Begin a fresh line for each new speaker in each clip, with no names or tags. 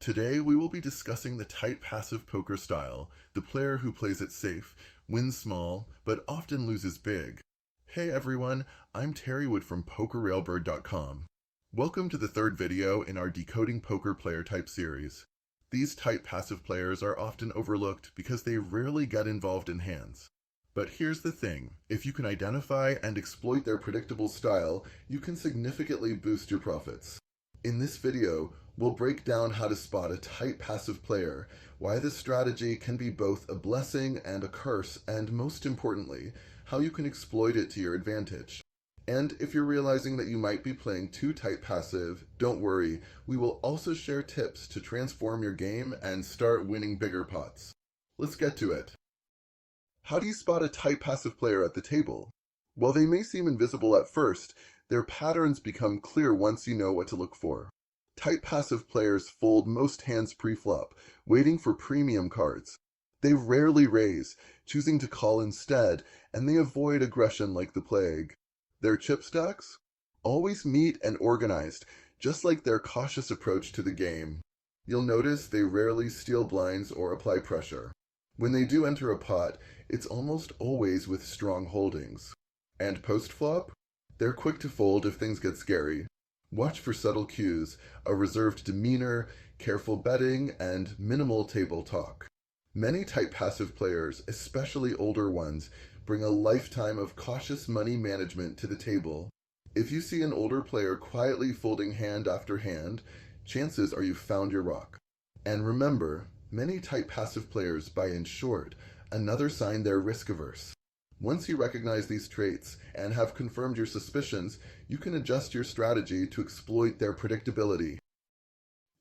Today we will be discussing the tight passive poker style, the player who plays it safe, wins small, but often loses big. Hey everyone, I'm Terry Wood from PokerRailbird.com. Welcome to the third video in our Decoding Poker Player Type series. These tight passive players are often overlooked because they rarely get involved in hands. But here's the thing, if you can identify and exploit their predictable style, you can significantly boost your profits. In this video, we'll break down how to spot a tight passive player, why this strategy can be both a blessing and a curse, and most importantly, how you can exploit it to your advantage. And if you're realizing that you might be playing too tight passive, don't worry, we will also share tips to transform your game and start winning bigger pots. Let's get to it. How do you spot a tight passive player at the table? While they may seem invisible at first, their patterns become clear once you know what to look for. Tight passive players fold most hands pre-flop, waiting for premium cards. They rarely raise, choosing to call instead, and they avoid aggression like the plague. Their chip stacks? Always neat and organized, just like their cautious approach to the game. You'll notice they rarely steal blinds or apply pressure. When they do enter a pot, it's almost always with strong holdings. And post-flop? They're quick to fold if things get scary. Watch for subtle cues, a reserved demeanor, careful betting, and minimal table talk. Many tight passive players, especially older ones, bring a lifetime of cautious money management to the table. If you see an older player quietly folding hand after hand, chances are you've found your rock. And remember, many tight passive players buy in short, another sign they're risk-averse. Once you recognize these traits and have confirmed your suspicions, you can adjust your strategy to exploit their predictability.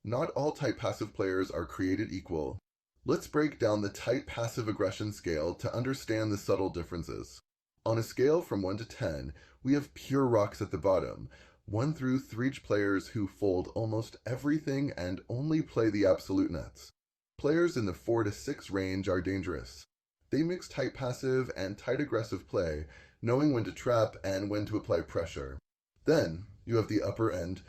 Not all tight passive players are created equal. Let's break down the tight passive aggression scale to understand the subtle differences. On a scale from 1 to 10, we have pure rocks at the bottom, 1 through 3 players who fold almost everything and only play the absolute nuts. Players in the 4 to 6 range are dangerous. They mix tight passive and tight aggressive play, knowing when to trap and when to apply pressure. Then, you have the upper end,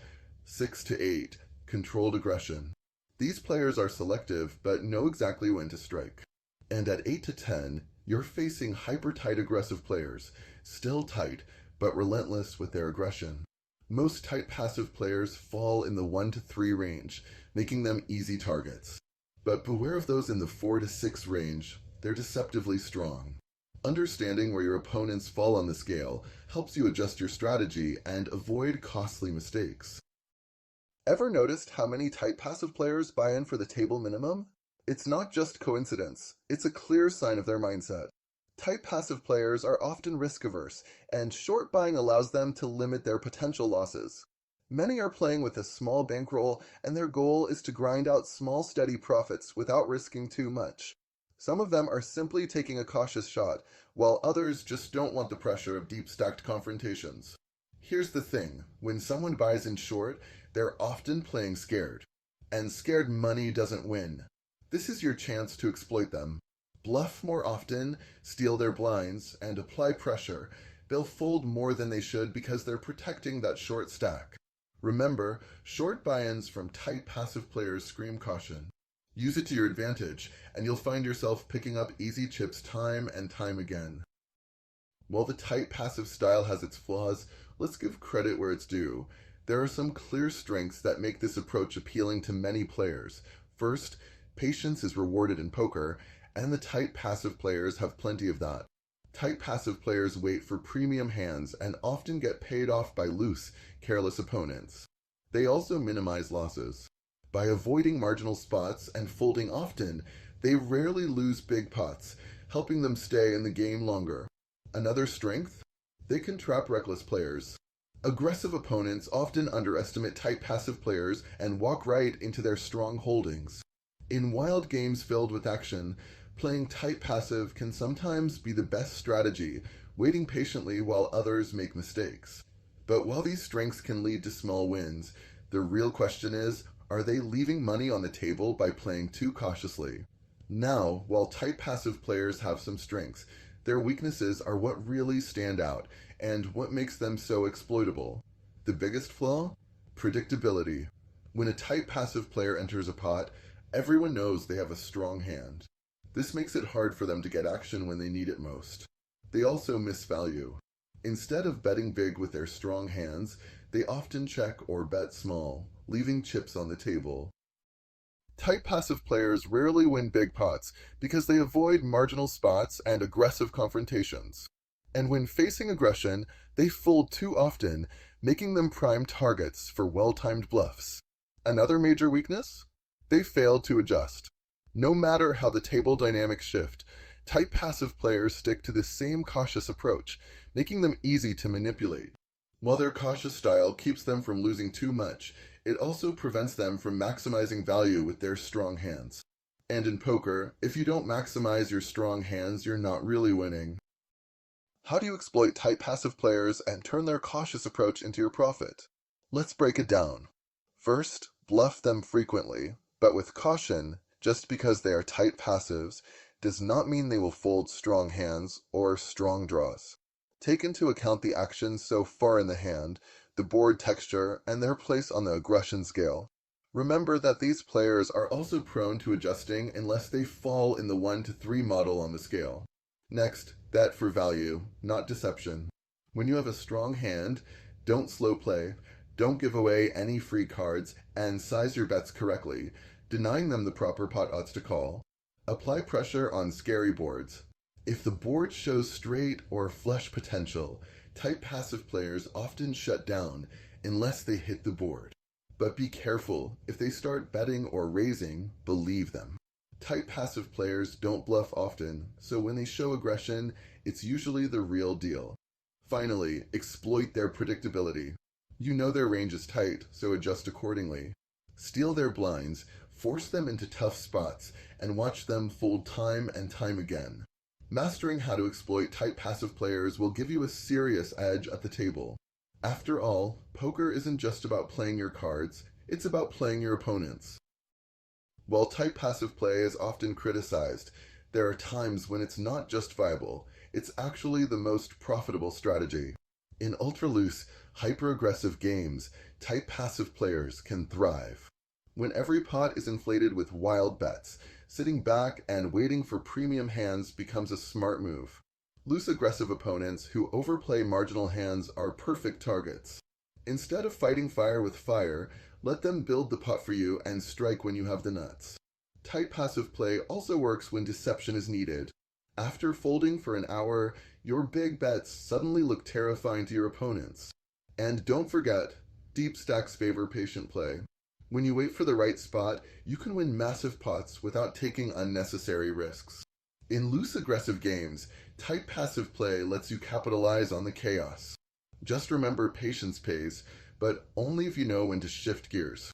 6 to 8, controlled aggression. These players are selective, but know exactly when to strike. And at 8 to 10, you're facing hyper-tight aggressive players, still tight, but relentless with their aggression. Most tight passive players fall in the 1 to 3 range, making them easy targets. But beware of those in the 4 to 6 range. They're deceptively strong. Understanding where your opponents fall on the scale helps you adjust your strategy and avoid costly mistakes. Ever noticed how many tight passive players buy in for the table minimum? It's not just coincidence, it's a clear sign of their mindset. Tight passive players are often risk-averse, and short buying allows them to limit their potential losses. Many are playing with a small bankroll, and their goal is to grind out small steady profits without risking too much. Some of them are simply taking a cautious shot, while others just don't want the pressure of deep stacked confrontations. Here's the thing, when someone buys in short, they're often playing scared. And scared money doesn't win. This is your chance to exploit them. Bluff more often, steal their blinds, and apply pressure. They'll fold more than they should because they're protecting that short stack. Remember, short buy-ins from tight passive players scream caution. Use it to your advantage, and you'll find yourself picking up easy chips time and time again. While the tight passive style has its flaws, let's give credit where it's due. There are some clear strengths that make this approach appealing to many players. First, patience is rewarded in poker, and the tight passive players have plenty of that. Tight passive players wait for premium hands and often get paid off by loose, careless opponents. They also minimize losses. By avoiding marginal spots and folding often, they rarely lose big pots, helping them stay in the game longer. Another strength? They can trap reckless players. Aggressive opponents often underestimate tight passive players and walk right into their strong holdings. In wild games filled with action, playing tight passive can sometimes be the best strategy, waiting patiently while others make mistakes. But while these strengths can lead to small wins, the real question is, are they leaving money on the table by playing too cautiously? Now, while tight passive players have some strengths, their weaknesses are what really stand out and what makes them so exploitable. The biggest flaw? Predictability. When a tight passive player enters a pot, everyone knows they have a strong hand. This makes it hard for them to get action when they need it most. They also miss value. Instead of betting big with their strong hands, they often check or bet small, leaving chips on the table. Tight passive players rarely win big pots because they avoid marginal spots and aggressive confrontations. And when facing aggression, they fold too often, making them prime targets for well-timed bluffs. Another major weakness? They fail to adjust. No matter how the table dynamics shift, tight passive players stick to the same cautious approach, making them easy to manipulate. While their cautious style keeps them from losing too much, it also prevents them from maximizing value with their strong hands. And in poker, if you don't maximize your strong hands, you're not really winning. How do you exploit tight passive players and turn their cautious approach into your profit? Let's break it down. First, bluff them frequently, but with caution. Just because they are tight passives does not mean they will fold strong hands or strong draws. Take into account the actions so far in the hand, the board texture, and their place on the aggression scale. Remember that these players are also prone to adjusting unless they fall in the 1 to 3 model on the scale. Next, bet for value, not deception. When you have a strong hand, don't slow play, don't give away any free cards, and size your bets correctly, denying them the proper pot odds to call. Apply pressure on scary boards. If the board shows straight or flush potential, tight passive players often shut down unless they hit the board. But be careful, if they start betting or raising, believe them. Tight passive players don't bluff often, so when they show aggression, it's usually the real deal. Finally, exploit their predictability. You know their range is tight, so adjust accordingly. Steal their blinds, force them into tough spots, and watch them fold time and time again. Mastering how to exploit tight passive players will give you a serious edge at the table. After all, poker isn't just about playing your cards, it's about playing your opponents. While tight passive play is often criticized, there are times when it's not just viable, it's actually the most profitable strategy. In ultra-loose, hyper-aggressive games, tight passive players can thrive. When every pot is inflated with wild bets, sitting back and waiting for premium hands becomes a smart move. Loose aggressive opponents who overplay marginal hands are perfect targets. Instead of fighting fire with fire, let them build the pot for you and strike when you have the nuts. Tight passive play also works when deception is needed. After folding for an hour, your big bets suddenly look terrifying to your opponents. And don't forget, deep stacks favor patient play. When you wait for the right spot, you can win massive pots without taking unnecessary risks. In loose aggressive games, tight passive play lets you capitalize on the chaos. Just remember patience pays, but only if you know when to shift gears.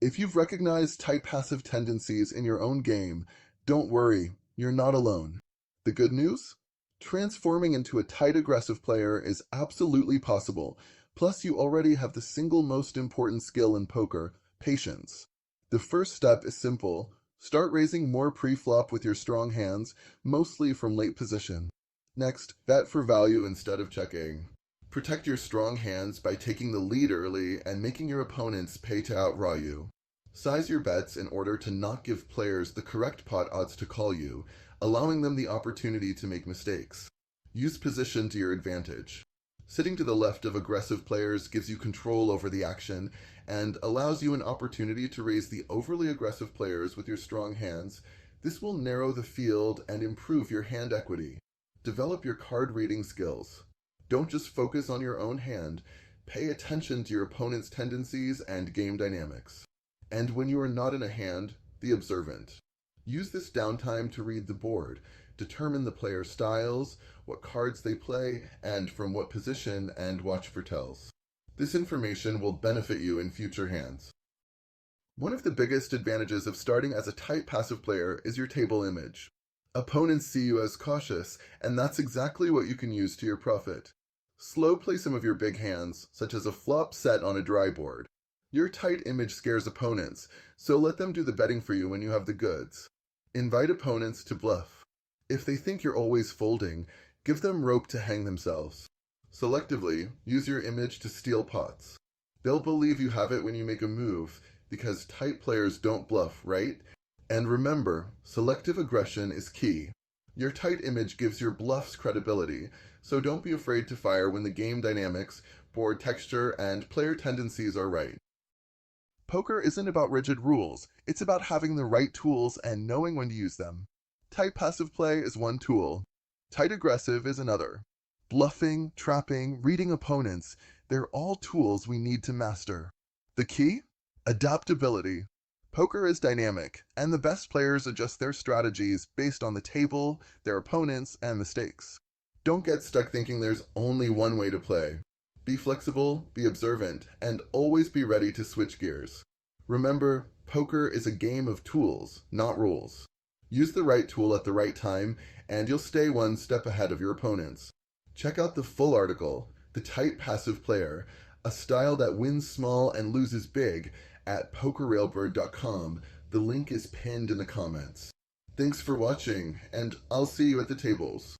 If you've recognized tight passive tendencies in your own game, don't worry, you're not alone. The good news? Transforming into a tight aggressive player is absolutely possible. Plus, you already have the single most important skill in poker, patience. The first step is simple. Start raising more pre-flop with your strong hands, mostly from late position. Next, bet for value instead of checking. Protect your strong hands by taking the lead early and making your opponents pay to outraw you. Size your bets in order to not give players the correct pot odds to call you, allowing them the opportunity to make mistakes. Use position to your advantage. Sitting to the left of aggressive players gives you control over the action and allows you an opportunity to raise the overly aggressive players with your strong hands. This will narrow the field and improve your hand equity. Develop your card reading skills. Don't just focus on your own hand. Pay attention to your opponent's tendencies and game dynamics. And when you are not in a hand, be observant. Use this downtime to read the board, determine the player's styles, what cards they play, and from what position, and watch for tells. This information will benefit you in future hands. One of the biggest advantages of starting as a tight passive player is your table image. Opponents see you as cautious, and that's exactly what you can use to your profit. Slow play some of your big hands, such as a flop set on a dry board. Your tight image scares opponents, so let them do the betting for you when you have the goods. Invite opponents to bluff. If they think you're always folding, give them rope to hang themselves. Selectively, use your image to steal pots. They'll believe you have it when you make a move, because tight players don't bluff, right? And remember, selective aggression is key. Your tight image gives your bluffs credibility, so don't be afraid to fire when the game dynamics, board texture, and player tendencies are right. Poker isn't about rigid rules, it's about having the right tools and knowing when to use them. Tight passive play is one tool, tight aggressive is another. Bluffing, trapping, reading opponents, they're all tools we need to master. The key? Adaptability. Poker is dynamic, and the best players adjust their strategies based on the table, their opponents, and the stakes. Don't get stuck thinking there's only one way to play. Be flexible, be observant, and always be ready to switch gears. Remember, poker is a game of tools, not rules. Use the right tool at the right time, and you'll stay one step ahead of your opponents. Check out the full article, The Tight Passive Player, a style that wins small and loses big, at pokerrailbird.com. The link is pinned in the comments. Thanks for watching, and I'll see you at the tables.